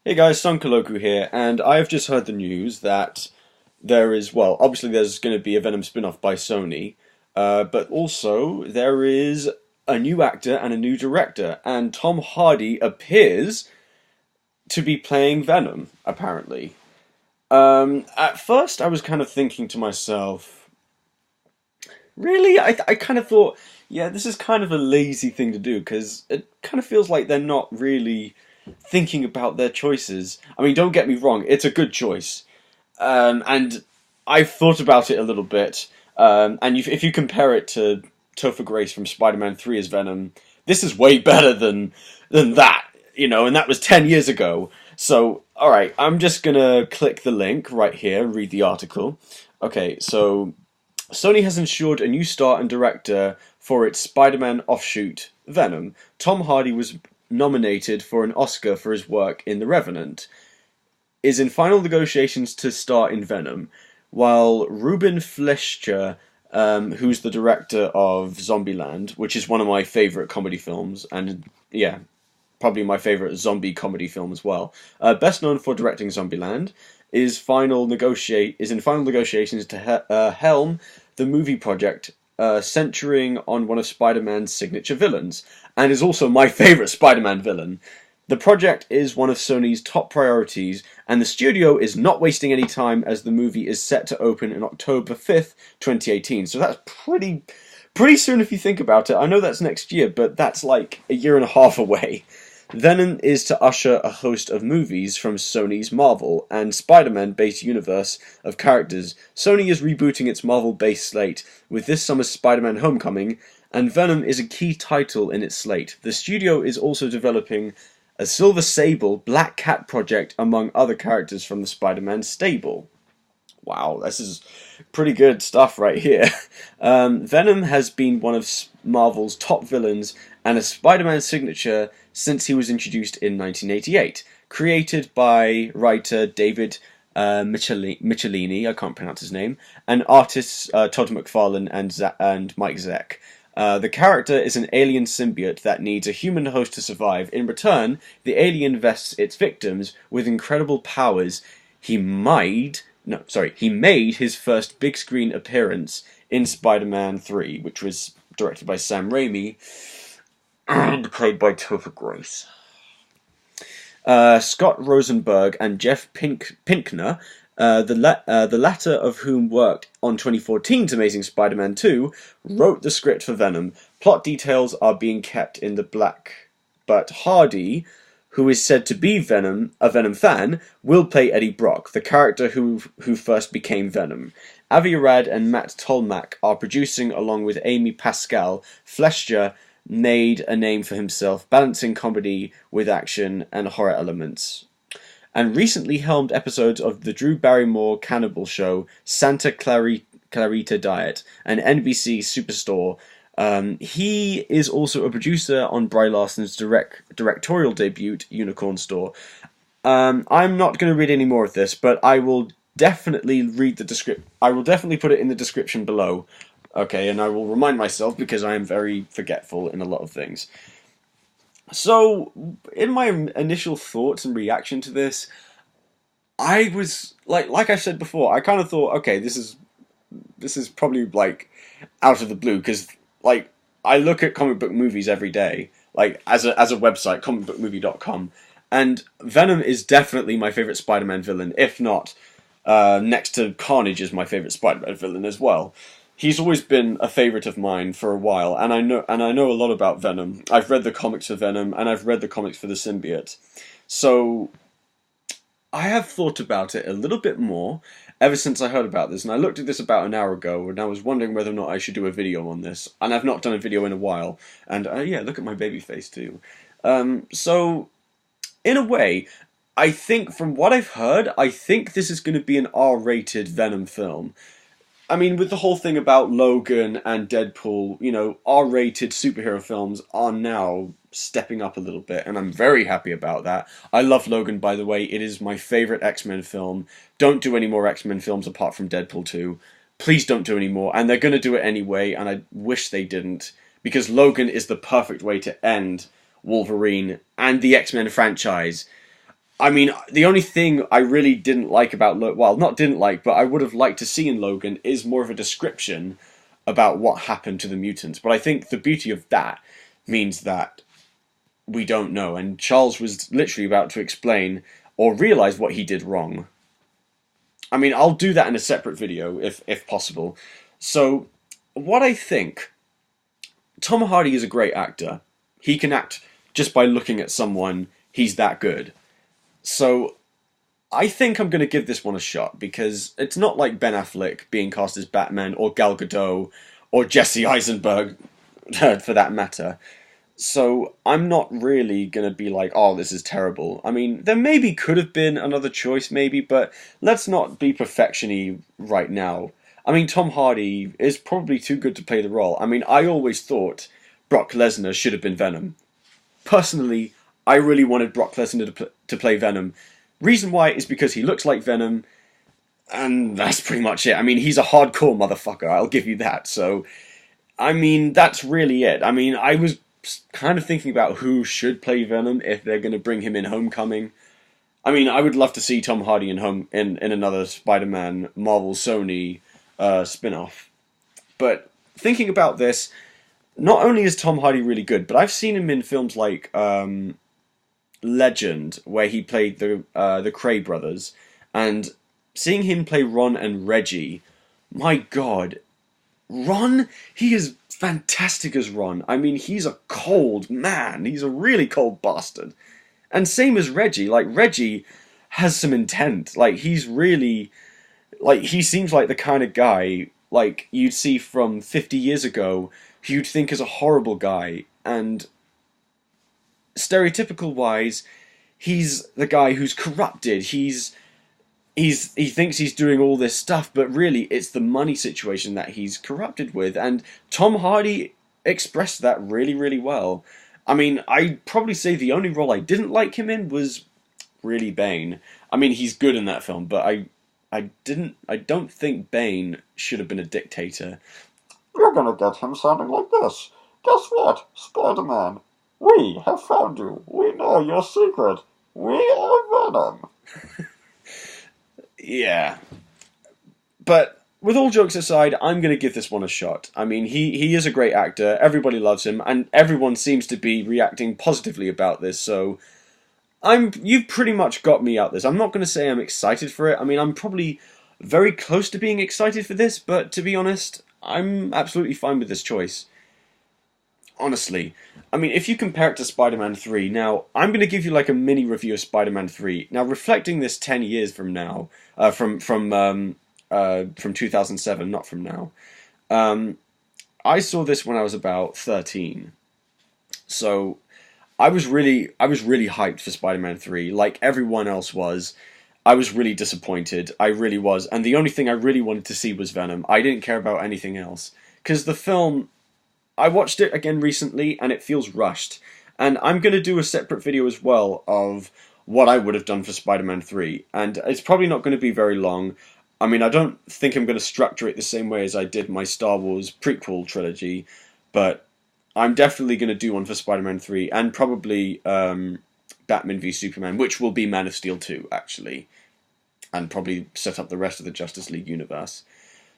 Hey guys, Sunkaloku here, and I have just heard the news that there is, well, obviously there's going to be a Venom spin-off by Sony, but also there is a new actor and a new director, and Tom Hardy appears to be playing Venom, apparently. At first I was kind of thinking to myself, really? I kind of thought, yeah, this is kind of a lazy thing to do, because it kind of feels like they're not really thinking about their choices. I mean, don't get me wrong, it's a good choice. And I've thought about it a little bit. If you compare it to Topher Grace from Spider-Man 3 as Venom, this is way better than that, and that was 10 years ago. So, alright, I'm just gonna click the link right here, read the article. Okay, so Sony has ensured a new star and director for its Spider-Man offshoot, Venom. Tom Hardy was nominated for an Oscar for his work in The Revenant, is in final negotiations to star in Venom, while Ruben Fleischer, who's the director of Zombieland, which is one of my favourite comedy films, and yeah, probably my favourite zombie comedy film as well, best known for directing Zombieland, is in final negotiations to helm the movie project, centering on one of Spider-Man's signature villains, and is also my favourite Spider-Man villain. The project is one of Sony's top priorities, and the studio is not wasting any time as the movie is set to open on October 5th, 2018. So that's pretty soon if you think about it. I know that's next year, but that's like a year and a half away. Venom is to usher a host of movies from Sony's Marvel and Spider-Man-based universe of characters. Sony is rebooting its Marvel-based slate with this summer's Spider-Man Homecoming, and Venom is a key title in its slate. The studio is also developing a Silver Sable Black Cat project among other characters from the Spider-Man stable. Wow, this is pretty good stuff right here. Venom has been one of Marvel's top villains and a Spider-Man signature since he was introduced in 1988. Created by writer David Michelini, I can't pronounce his name, and artists Todd McFarlane and Mike Zeck. The character is an alien symbiote that needs a human host to survive. In return, the alien vests its victims with incredible powers. He made his first big screen appearance in Spider-Man 3, which was directed by Sam Raimi and played by Topher Grace. Scott Rosenberg and Jeff Pinkner, the latter of whom worked on 2014's Amazing Spider-Man 2, wrote the script for Venom. Plot details are being kept in the black, but Hardy, who is said to be a Venom fan, will play Eddie Brock, the character who first became Venom. Avi Arad and Matt Tolmach are producing along with Amy Pascal. Fleischer made a name for himself, balancing comedy with action and horror elements, and recently helmed episodes of the Drew Barrymore cannibal show Santa Clarita Diet, an NBC superstore. He is also a producer on Brie Larson's directorial debut, Unicorn Store. I'm not going to read any more of this, but I will definitely read the description. I will definitely put it in the description below. Okay, and I will remind myself because I am very forgetful in a lot of things. So, in my initial thoughts and reaction to this, I was like I said before, I kind of thought, okay, this is probably like out of the blue because I look at comic book movies every day, like as a website, comicbookmovie.com, and Venom is definitely my favorite Spider-Man villain, if not next to Carnage is my favorite Spider-Man villain as well. He's always been a favorite of mine for a while, and I know a lot about Venom. I've read the comics for Venom, and I've read the comics for the symbiote. So I have thought about it a little bit more ever since I heard about this, and I looked at this about an hour ago, and I was wondering whether or not I should do a video on this, and I've not done a video in a while, and yeah, look at my baby face too. So, in a way, I think from what I've heard, I think this is going to be an R-rated Venom film. I mean, with the whole thing about Logan and Deadpool, R-rated superhero films are now stepping up a little bit, and I'm very happy about that. I love Logan, by the way. It is my favourite X-Men film. Don't do any more X-Men films apart from Deadpool 2. Please don't do any more, and they're going to do it anyway, and I wish they didn't, because Logan is the perfect way to end Wolverine and the X-Men franchise. I mean, the only thing I really didn't like about well, not didn't like, but I would have liked to see in Logan is more of a description about what happened to the mutants. But I think the beauty of that means that we don't know, and Charles was literally about to explain or realize what he did wrong. I mean, I'll do that in a separate video if possible. So, what I think, Tom Hardy is a great actor. He can act just by looking at someone. He's that good. So, I think I'm going to give this one a shot because it's not like Ben Affleck being cast as Batman or Gal Gadot or Jesse Eisenberg, for that matter. So I'm not really gonna be like, oh, this is terrible. I mean, there maybe could have been another choice, maybe, but let's not be perfection-y right now. I mean, Tom Hardy is probably too good to play the role. I mean, I always thought Brock Lesnar should have been Venom. Personally, I really wanted Brock Lesnar to play Venom. Reason why is because he looks like Venom, and that's pretty much it. I mean, he's a hardcore motherfucker, I'll give you that. So, I mean, that's really it. I mean, I was kind of thinking about who should play Venom if they're going to bring him in Homecoming. I mean, I would love to see Tom Hardy in another Spider-Man Marvel Sony spin-off. But thinking about this, not only is Tom Hardy really good, but I've seen him in films like Legend, where he played the Cray brothers, and seeing him play Ron and Reggie, my God, Ron, he is fantastic as Ron. I mean, he's a cold man. He's a really cold bastard. And same as Reggie. Like, Reggie has some intent. Like, he's really... Like, he seems like the kind of guy, like, you'd see from 50 years ago, who you'd think is a horrible guy. And stereotypical-wise, he's the guy who's corrupted. He thinks he's doing all this stuff, but really it's the money situation that he's corrupted with. And Tom Hardy expressed that really, really well. I mean, I'd probably say the only role I didn't like him in was really Bane. I mean, he's good in that film, but I don't think Bane should have been a dictator. You're gonna get him sounding like this. Guess what, Spider-Man? We have found you. We know your secret. We are Venom. Yeah. But with all jokes aside, I'm going to give this one a shot. I mean, he is a great actor, everybody loves him, and everyone seems to be reacting positively about this, so you've pretty much got me out this. I'm not going to say I'm excited for it. I mean, I'm probably very close to being excited for this, but to be honest, I'm absolutely fine with this choice. Honestly. I mean, if you compare it to Spider-Man 3, now, I'm going to give you like a mini review of Spider-Man 3. Now, reflecting this 10 years from now, from 2007, not from now, I saw this when I was about 13. So, I was really hyped for Spider-Man 3, like everyone else was. I was really disappointed, I really was, and the only thing I really wanted to see was Venom. I didn't care about anything else. Because the film... I watched it again recently, and it feels rushed. And I'm going to do a separate video as well of what I would have done for Spider-Man 3. And it's probably not going to be very long. I mean, I don't think I'm going to structure it the same way as I did my Star Wars prequel trilogy. But I'm definitely going to do one for Spider-Man 3. And probably Batman v Superman, which will be Man of Steel 2, actually. And probably set up the rest of the Justice League universe.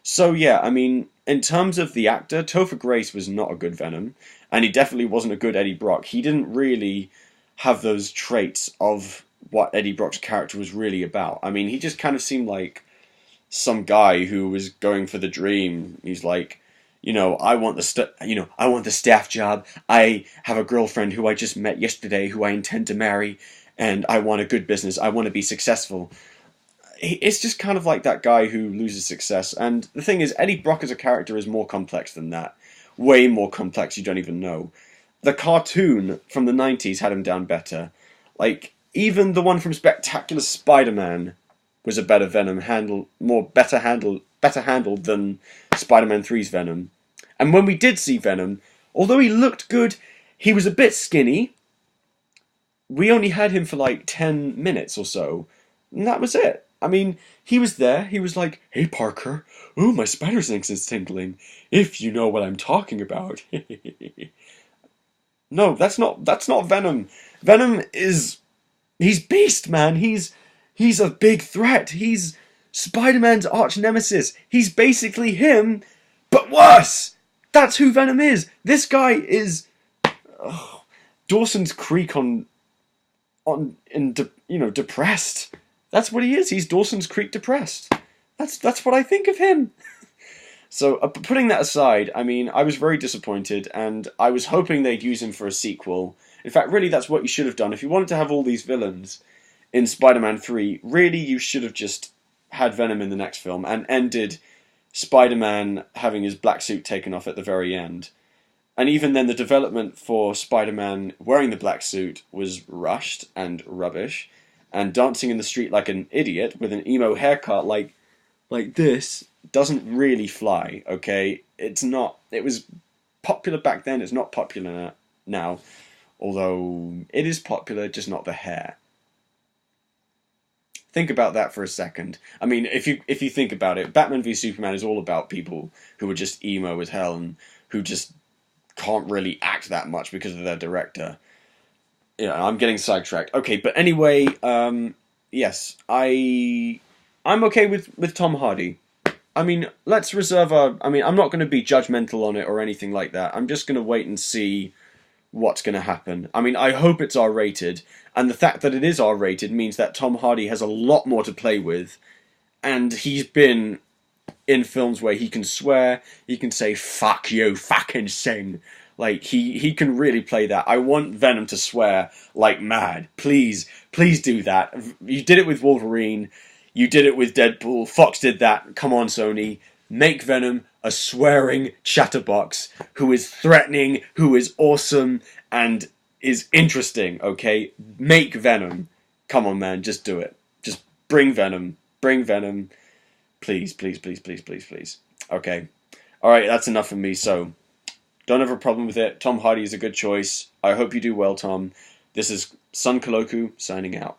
So yeah, I mean, in terms of the actor, Topher Grace was not a good Venom, and he definitely wasn't a good Eddie Brock. He didn't really have those traits of what Eddie Brock's character was really about. I mean, he just kind of seemed like some guy who was going for the dream. He's like, I want the staff job. I have a girlfriend who I just met yesterday who I intend to marry, and I want a good business. I want to be successful. It's just kind of like that guy who loses success. And the thing is, Eddie Brock as a character is more complex than that. Way more complex, you don't even know. The cartoon from the 90s had him down better. Like, even the one from Spectacular Spider-Man was a better Venom better handled than Spider-Man 3's Venom. And when we did see Venom, although he looked good, he was a bit skinny. We only had him for like 10 minutes or so. And that was it. I mean, he was there, he was like, "Hey Parker, ooh, my spider sense is tingling, if you know what I'm talking about." No, that's not Venom. Venom is He's Beast, man. He's a big threat. He's Spider-Man's arch nemesis. He's basically him, but worse. That's who Venom is. This guy is Dawson's Creek depressed. That's what he is. He's Dawson's Creek depressed. That's what I think of him. So, putting that aside, I mean, I was very disappointed, and I was hoping they'd use him for a sequel. In fact, really, that's what you should have done. If you wanted to have all these villains in Spider-Man 3, really, you should have just had Venom in the next film and ended Spider-Man having his black suit taken off at the very end. And even then, the development for Spider-Man wearing the black suit was rushed and rubbish, and dancing in the street like an idiot with an emo haircut like this doesn't really fly, okay? It's not. It was popular back then. It's not popular now, although it is popular, just not the hair. Think about that for a second. I mean, if you think about it, Batman v Superman is all about people who are just emo as hell and who just can't really act that much because of their director. Yeah, I'm getting sidetracked. Okay, but anyway, yes, I'm okay with Tom Hardy. I mean, let's reserve our. I mean, I'm not going to be judgmental on it or anything like that. I'm just going to wait and see what's going to happen. I mean, I hope it's R-rated, and the fact that it is R-rated means that Tom Hardy has a lot more to play with, and he's been in films where he can swear, he can say "fuck you," "fucking sing." Like he can really play that. I want Venom to swear like mad. Please, please do that. You did it with Wolverine. You did it with Deadpool. Fox did that. Come on, Sony. Make Venom a swearing chatterbox who is threatening, who is awesome, and is interesting, okay? Make Venom. Come on, man. Just do it. Just bring Venom. Bring Venom. Please, please, please, please, please, please. Okay. Alright, that's enough from me, so don't have a problem with it. Tom Hardy is a good choice. I hope you do well, Tom. This is Sun Koloku signing out.